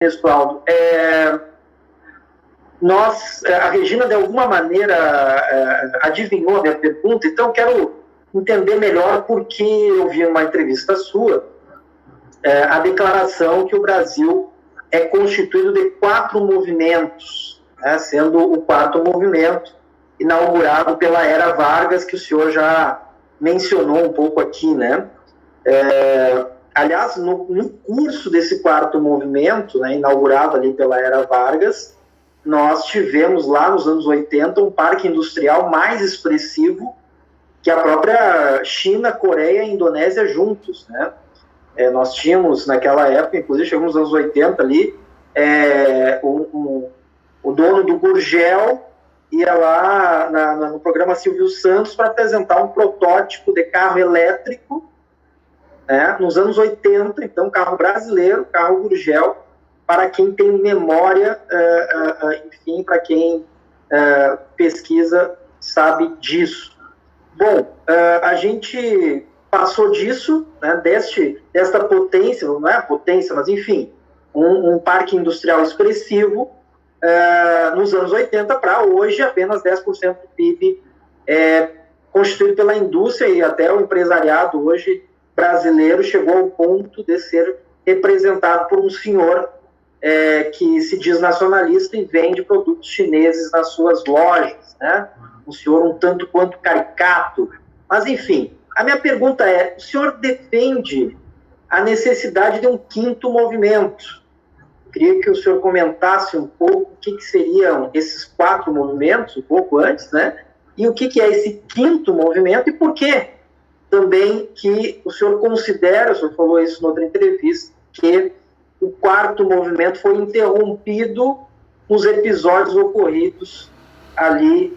Aldo. A Regina, de alguma maneira, adivinhou a minha pergunta, então quero entender melhor por que eu vi em uma entrevista sua a declaração que o Brasil é constituído de 4 movimentos, né, sendo o 4º movimento inaugurado pela Era Vargas, que o senhor já mencionou um pouco aqui, né? Aliás, no curso desse 4º movimento, né, inaugurado ali pela Era Vargas, nós tivemos lá nos anos 80 um parque industrial mais expressivo que a própria China, Coreia e Indonésia juntos, né? Nós tínhamos naquela época, inclusive chegamos nos anos 80 ali, o dono do Gurgel ia lá no programa Silvio Santos para apresentar um protótipo de carro elétrico, né, nos anos 80, então carro brasileiro, carro Gurgel, para quem tem memória, enfim, para quem pesquisa sabe disso. Bom, a gente passou disso, né, desta potência, não é a potência, mas enfim, um parque industrial expressivo nos anos 80 para hoje apenas 10% do PIB constituído pela indústria, e até o empresariado hoje brasileiro chegou ao ponto de ser representado por um senhor que se diz nacionalista e vende produtos chineses nas suas lojas, né? Um senhor um tanto quanto caricato. Mas, enfim, a minha pergunta é, o senhor defende a necessidade de um 5º movimento? Eu queria que o senhor comentasse um pouco o que seriam esses 4 movimentos, um pouco antes, né? E o que é esse 5º movimento e por que também que o senhor considera, o senhor falou isso em outra entrevista, que o 4º movimento foi interrompido nos episódios ocorridos ali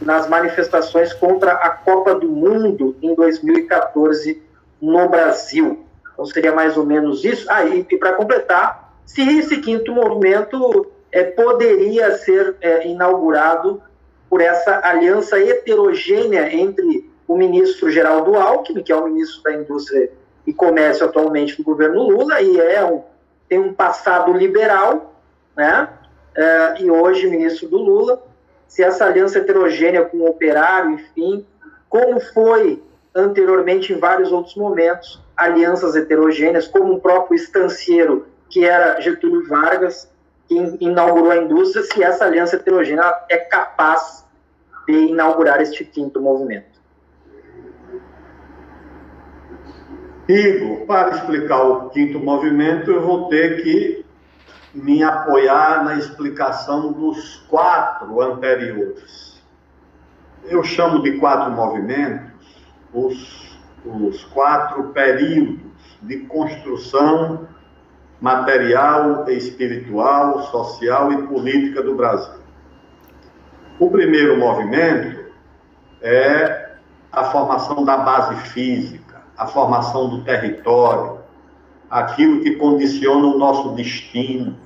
nas manifestações contra a Copa do Mundo em 2014 no Brasil. Então seria mais ou menos isso. E para completar, se esse 5º movimento poderia ser inaugurado por essa aliança heterogênea entre o ministro Geraldo Alckmin, que é o ministro da Indústria e Comércio atualmente no governo Lula, e tem um passado liberal, né? E hoje ministro do Lula, se essa aliança heterogênea com o operário, enfim, como foi anteriormente em vários outros momentos, alianças heterogêneas, como o próprio estancieiro, que era Getúlio Vargas, que inaugurou a indústria, se essa aliança heterogênea é capaz de inaugurar este 5º movimento. Igor, para explicar o 5º movimento, eu vou ter que me apoiar na explicação dos 4 anteriores. Eu chamo de 4 movimentos os 4 períodos de construção material, espiritual, social e política do Brasil. O primeiro movimento é a formação da base física, a formação do território, aquilo que condiciona o nosso destino,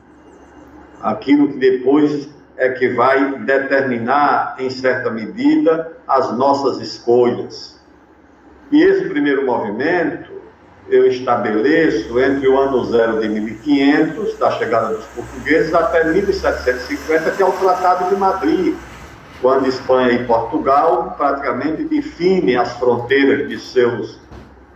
aquilo que depois é que vai determinar, em certa medida, as nossas escolhas. E esse primeiro movimento eu estabeleço entre o ano 0 de 1500, da chegada dos portugueses, até 1750, que é o Tratado de Madrid, quando Espanha e Portugal praticamente definem as fronteiras de seus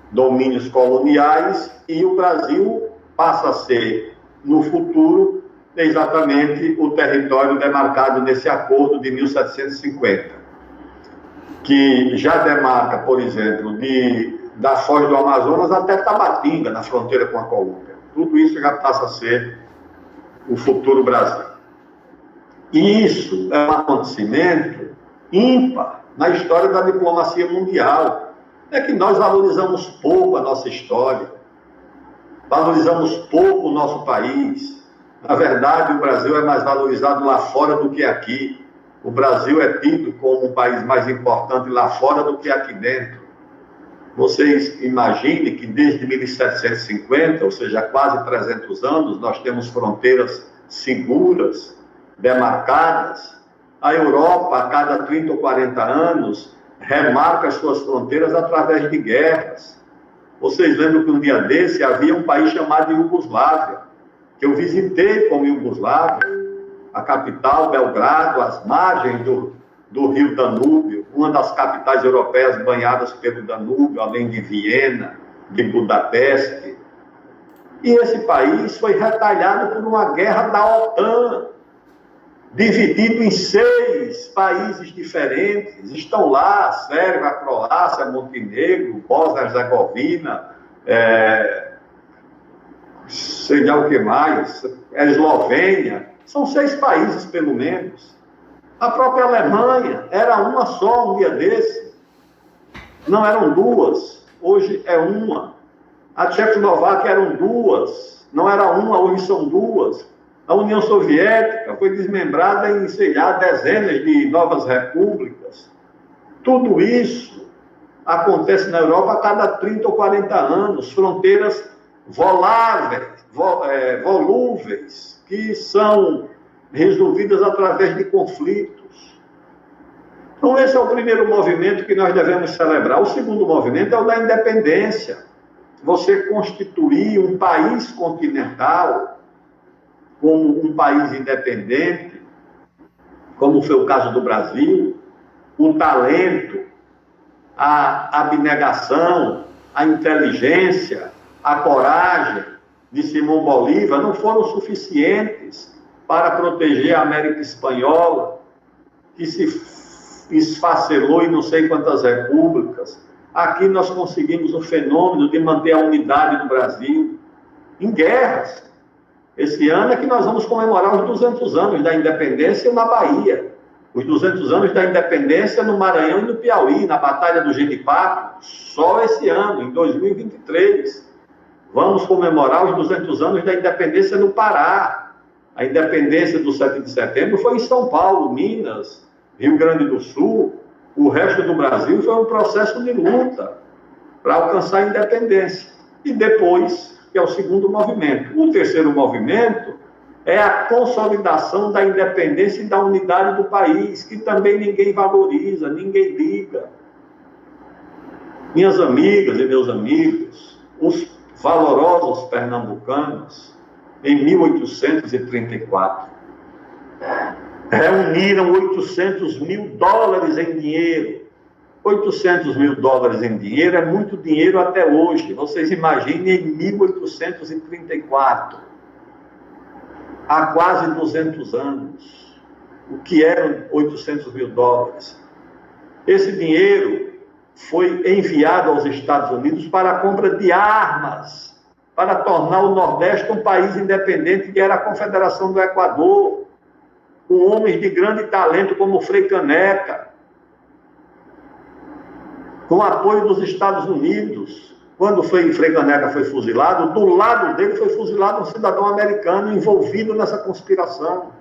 domínios coloniais, e o Brasil passa a ser, no futuro, exatamente o território demarcado nesse acordo de 1750, que já demarca, por exemplo, da Foz do Amazonas até Tabatinga, na fronteira com a Colômbia. Tudo isso já passa a ser o futuro Brasil. E isso é um acontecimento ímpar na história da diplomacia mundial. É que nós valorizamos pouco a nossa história, valorizamos pouco o nosso país. Na verdade, o Brasil é mais valorizado lá fora do que aqui. O Brasil é tido como um país mais importante lá fora do que aqui dentro. Vocês imaginem que desde 1750, ou seja, há quase 300 anos, nós temos fronteiras seguras, demarcadas. A Europa, a cada 30 ou 40 anos, remarca as suas fronteiras através de guerras. Vocês lembram que um dia desse havia um país chamado Iugoslávia, que eu visitei como Iugoslávia, a capital, Belgrado, as margens do rio Danúbio, uma das capitais europeias banhadas pelo Danúbio, além de Viena, de Budapeste. E esse país foi retalhado por uma guerra da OTAN, dividido em 6 países diferentes. Estão lá Sérvia, Croácia, Montenegro, Bósnia-Herzegovina, sei lá o que mais, Eslovênia. São 6 países, pelo menos. A própria Alemanha era uma só um dia desse. Não eram 2, hoje é uma. A Tchecoslováquia eram 2, não era uma, hoje são 2. A União Soviética foi desmembrada em, sei lá, dezenas de novas repúblicas. Tudo isso acontece na Europa a cada 30 ou 40 anos. Fronteiras volúveis, que são resolvidas através de conflitos. Então, esse é o primeiro movimento que nós devemos celebrar. O segundo movimento é o da independência. Você constituir um país continental como um país independente, como foi o caso do Brasil. O talento, a abnegação, a inteligência, a coragem de Simão Bolívar não foram suficientes para proteger a América Espanhola, que se esfacelou em não sei quantas repúblicas. Aqui nós conseguimos o fenômeno de manter a unidade do Brasil em guerras. Esse ano é que nós vamos comemorar os 200 anos da independência na Bahia, os 200 anos da independência no Maranhão e no Piauí, na Batalha do Genipapo, só esse ano, em 2023. Vamos comemorar os 200 anos da independência no Pará. A independência do 7 de setembro foi em São Paulo, Minas, Rio Grande do Sul. O resto do Brasil foi um processo de luta para alcançar a independência. E depois, que é o segundo movimento. O terceiro movimento é a consolidação da independência e da unidade do país, que também ninguém valoriza, ninguém liga. Minhas amigas e meus amigos, os valorosos pernambucanos, em 1834, reuniram 800 mil dólares em dinheiro. 800 mil dólares em dinheiro é muito dinheiro até hoje. Vocês imaginem em 1834, há quase 200 anos, o que eram 800 mil dólares. Esse dinheiro foi enviado aos Estados Unidos para a compra de armas, para tornar o Nordeste um país independente, que era a Confederação do Equador, com homens de grande talento como Frei Caneca, com apoio dos Estados Unidos. Quando Frei Caneca foi fuzilado, do lado dele foi fuzilado um cidadão americano envolvido nessa conspiração.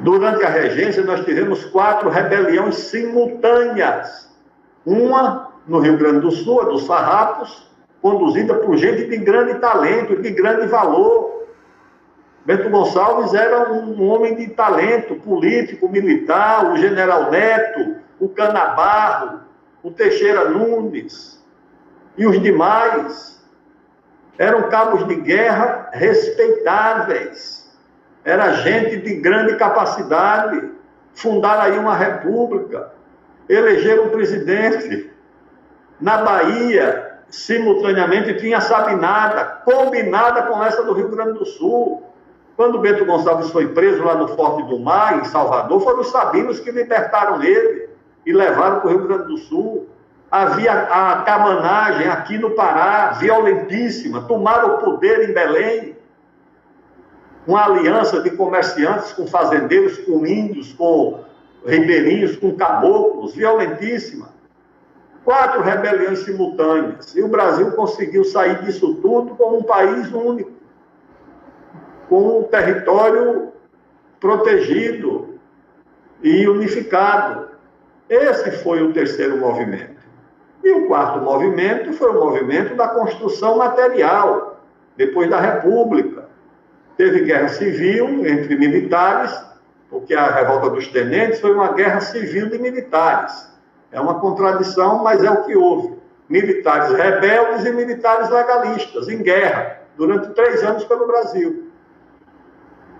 Durante a regência, nós tivemos 4 rebeliões simultâneas. Uma no Rio Grande do Sul, a dos Farrapos, conduzida por gente de grande talento, de grande valor. Bento Gonçalves era um homem de talento político, militar, o General Neto, o Canabarro, o Teixeira Nunes e os demais. Eram cabos de guerra respeitáveis. Era gente de grande capacidade. Fundaram aí uma república. Elegeram um presidente. Na Bahia, simultaneamente, tinha a Sabinada, combinada com essa do Rio Grande do Sul. Quando Bento Gonçalves foi preso lá no Forte do Mar, em Salvador, foram os sabinos que libertaram ele e levaram para o Rio Grande do Sul. Havia a cabanagem aqui no Pará, violentíssima, tomaram o poder em Belém. Uma aliança de comerciantes com fazendeiros, com índios, com ribeirinhos, com caboclos, violentíssima. 4 rebeliões simultâneas. E o Brasil conseguiu sair disso tudo como um país único, com um território protegido e unificado. Esse foi o terceiro movimento. E o quarto movimento foi o movimento da construção material, depois da República. Teve guerra civil entre militares, porque a revolta dos tenentes foi uma guerra civil de militares. É uma contradição, mas é o que houve. Militares rebeldes e militares legalistas, em guerra. durante 3 anos pelo Brasil.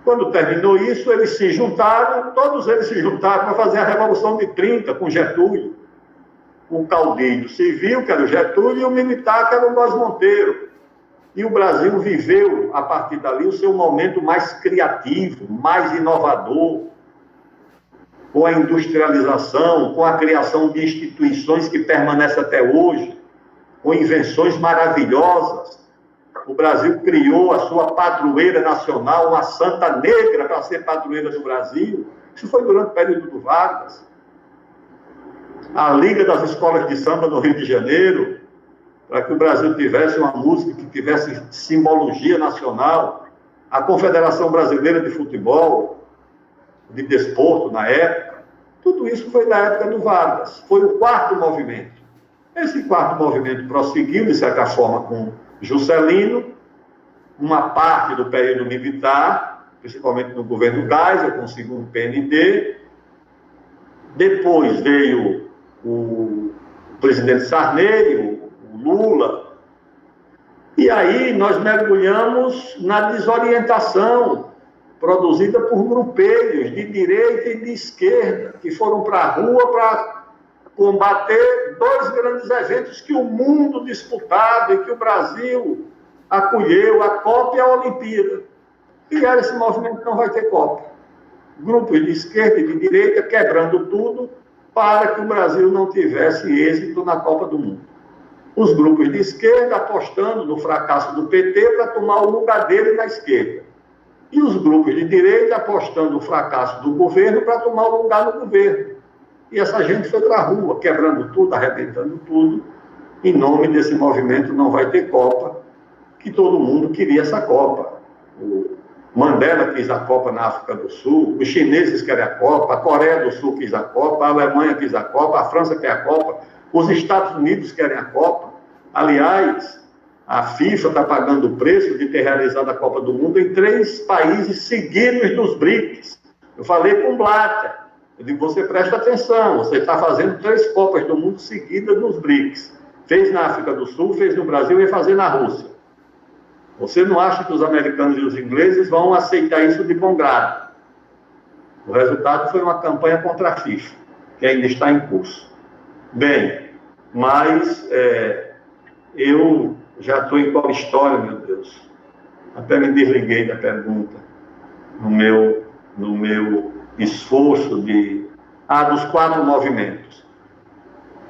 Quando terminou isso, eles se juntaram, todos eles se juntaram para fazer a Revolução de 30, com Getúlio. O caudilho civil, que era o Getúlio, e o militar, que era o Góes Monteiro. E o Brasil viveu, a partir dali, o seu momento mais criativo, mais inovador, com a industrialização, com a criação de instituições que permanecem até hoje, com invenções maravilhosas. O Brasil criou a sua padroeira nacional, uma santa negra para ser padroeira do Brasil. Isso foi durante o período do Vargas. A Liga das Escolas de Samba no Rio de Janeiro, para que o Brasil tivesse uma música que tivesse simbologia nacional. A Confederação Brasileira de Futebol, de desporto na época, tudo isso foi da época do Vargas. Foi o 4º movimento. Esse 4º movimento prosseguiu, de certa forma, com Juscelino, uma parte do período militar, principalmente no governo Geisel, com o segundo PND. Depois veio o presidente Sarney, o Lula. E aí nós mergulhamos na desorientação produzida por grupelhos de direita e de esquerda, que foram para a rua para combater 2 grandes eventos que o mundo disputava e que o Brasil acolheu, a Copa e a Olimpíada. E era esse movimento não vai ter Copa. Grupos de esquerda e de direita quebrando tudo para que o Brasil não tivesse êxito na Copa do Mundo. Os grupos de esquerda apostando no fracasso do PT para tomar o lugar dele na esquerda. E os grupos de direita apostando no fracasso do governo para tomar o lugar no governo. E essa gente foi para a rua, quebrando tudo, arrebentando tudo, em nome desse movimento Não Vai Ter Copa, que todo mundo queria essa Copa. O Mandela quis a Copa na África do Sul, os chineses querem a Copa, a Coreia do Sul quis a Copa, a Alemanha quis a Copa, a França quer a Copa, os Estados Unidos querem a Copa. Aliás, a FIFA está pagando o preço de ter realizado a Copa do Mundo em 3 países seguidos dos BRICS. Eu falei com o Blatter. Eu digo, você presta atenção, você está fazendo 3 Copas do Mundo seguidas nos BRICS. Fez na África do Sul, fez no Brasil e vai fazer na Rússia. Você não acha que os americanos e os ingleses vão aceitar isso de bom grado? O resultado foi uma campanha contra a FIFA, que ainda está em curso. Bem, mas eu já estou em qual história, meu Deus? Até me desliguei da pergunta no meu esforço dos 4 movimentos.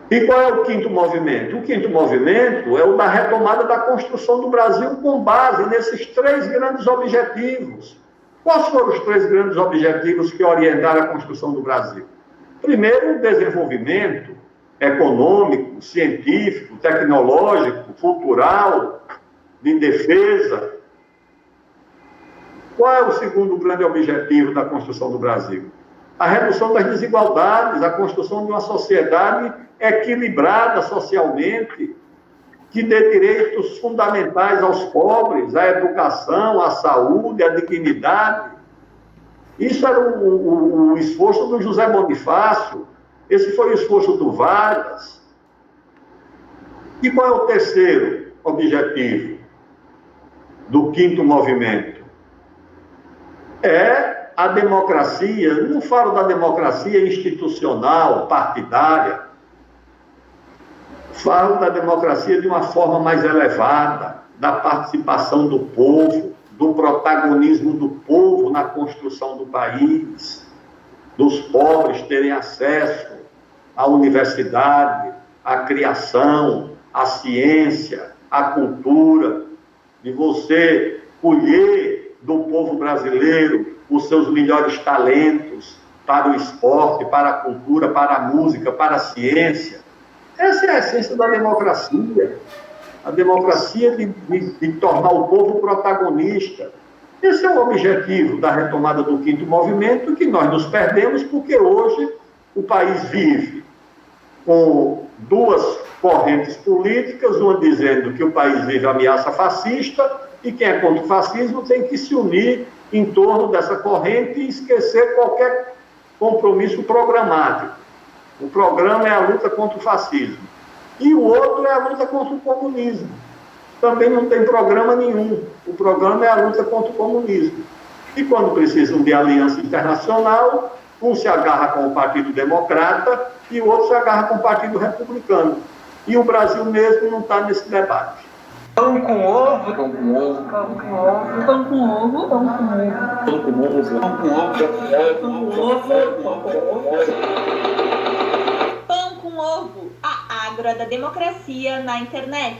E qual é o 5º movimento? O 5º movimento é o da retomada da construção do Brasil com base nesses 3 grandes objetivos. Quais foram os 3 grandes objetivos que orientaram a construção do Brasil? Primeiro, o desenvolvimento econômico, científico, tecnológico, cultural, de defesa. Qual é o segundo grande objetivo da construção do Brasil? A redução das desigualdades, a construção de uma sociedade equilibrada socialmente, que dê direitos fundamentais aos pobres, à educação, à saúde, à dignidade. Isso era o esforço do José Bonifácio, esse foi o esforço do Vargas. E qual é o terceiro objetivo do 5º movimento? É a democracia, não falo da democracia institucional, partidária, falo da democracia de uma forma mais elevada, da participação do povo, do protagonismo do povo na construção do país, dos pobres terem acesso à universidade, à criação, à ciência, à cultura, de você colher do povo brasileiro os seus melhores talentos para o esporte, para a cultura, para a música, para a ciência. Essa é a essência da democracia. A democracia de tornar o povo protagonista. Esse é o objetivo da retomada do 5º movimento, que nós nos perdemos porque hoje o país vive com 2 correntes políticas, uma dizendo que o país vive ameaça fascista e quem é contra o fascismo tem que se unir em torno dessa corrente e esquecer qualquer compromisso programático. O programa é a luta contra o fascismo. E o outro é a luta contra o comunismo. também não tem programa nenhum. O programa é a luta contra o comunismo. E quando precisam de aliança internacional, um se agarra com o Partido Democrata e o outro se agarra com o Partido Republicano. E o Brasil mesmo não está nesse debate. Pão com ovo, pão com ovo, pão com ovo, pão com ovo, pão com ovo, pão com ovo, pão com ovo, pão com ovo. Pão com ovo, a Ágora da Democracia na internet.